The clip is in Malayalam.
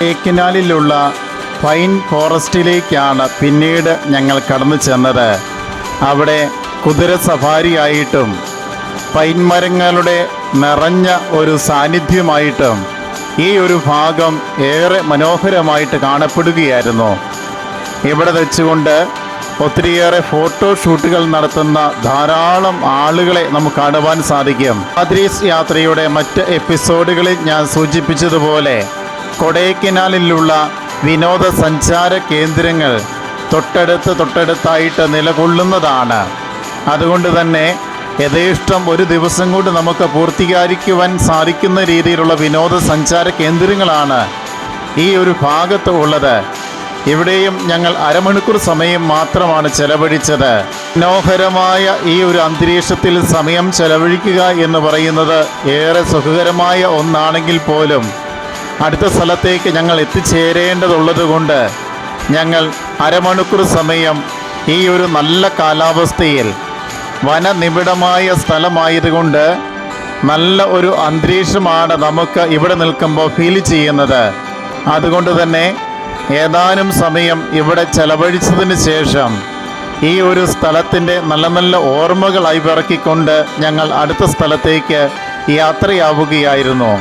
കൊടൈക്കനാലിലുള്ള പൈൻ ഫോറസ്റ്റിലേക്കാണ് പിന്നീട് ഞങ്ങൾ കടന്നു ചെന്നത്. അവിടെ കുതിര സഫാരിയായിട്ടും പൈൻ മരങ്ങളുടെ നിറഞ്ഞ ഒരു സാന്നിധ്യമായിട്ടും ഈ ഒരു ഭാഗം ഏറെ മനോഹരമായിട്ട് കാണപ്പെടുകയായിരുന്നു. ഇവിടെ വെച്ചുകൊണ്ട് ഒത്തിരിയേറെ ഫോട്ടോഷൂട്ടുകൾ നടത്തുന്ന ധാരാളം ആളുകളെ നമുക്ക് കാണുവാൻ സാധിക്കും. ആദ്രീസ് യാത്രയുടെ മറ്റ് എപ്പിസോഡുകളിൽ ഞാൻ സൂചിപ്പിച്ചതുപോലെ കൊടൈക്കനാലിലുള്ള വിനോദസഞ്ചാര കേന്ദ്രങ്ങൾ തൊട്ടടുത്തായിട്ട് നിലകൊള്ളുന്നതാണ്. അതുകൊണ്ട് തന്നെ യഥേഷ്ടം ഒരു ദിവസം കൊണ്ട് നമുക്ക് പൂർത്തീകരിക്കുവാൻ സാധിക്കുന്ന രീതിയിലുള്ള വിനോദസഞ്ചാര കേന്ദ്രങ്ങളാണ് ഈ ഒരു ഭാഗത്ത് ഉള്ളത്. ഇവിടെയും ഞങ്ങൾ അരമണിക്കൂർ സമയം മാത്രമാണ് ചെലവഴിച്ചത്. മനോഹരമായ ഈ ഒരു അന്തരീക്ഷത്തിൽ സമയം ചെലവഴിക്കുക എന്ന് പറയുന്നത് ഏറെ സുഖകരമായ ഒന്നാണെങ്കിൽ പോലും അടുത്ത സ്ഥലത്തേക്ക് ഞങ്ങൾ എത്തിച്ചേരേണ്ടതുള്ളത് കൊണ്ട് ഞങ്ങൾ അരമണിക്കൂർ സമയം ഈ ഒരു നല്ല കാലാവസ്ഥയിൽ വനനിബിഡമായ സ്ഥലമായതുകൊണ്ട് നല്ല ഒരു അന്തരീക്ഷമാണ് നമുക്ക് ഇവിടെ നിൽക്കുമ്പോൾ ഫീൽ ചെയ്യുന്നത്. അതുകൊണ്ട് തന്നെ ഏതാനും സമയം ഇവിടെ ചെലവഴിച്ചതിന് ശേഷം ഈ ഒരു സ്ഥലത്തിൻ്റെ നല്ല നല്ല ഓർമ്മകൾ അയവിറക്കിക്കൊണ്ട് ഞങ്ങൾ അടുത്ത സ്ഥലത്തേക്ക് യാത്രയാവുകയായിരുന്നു.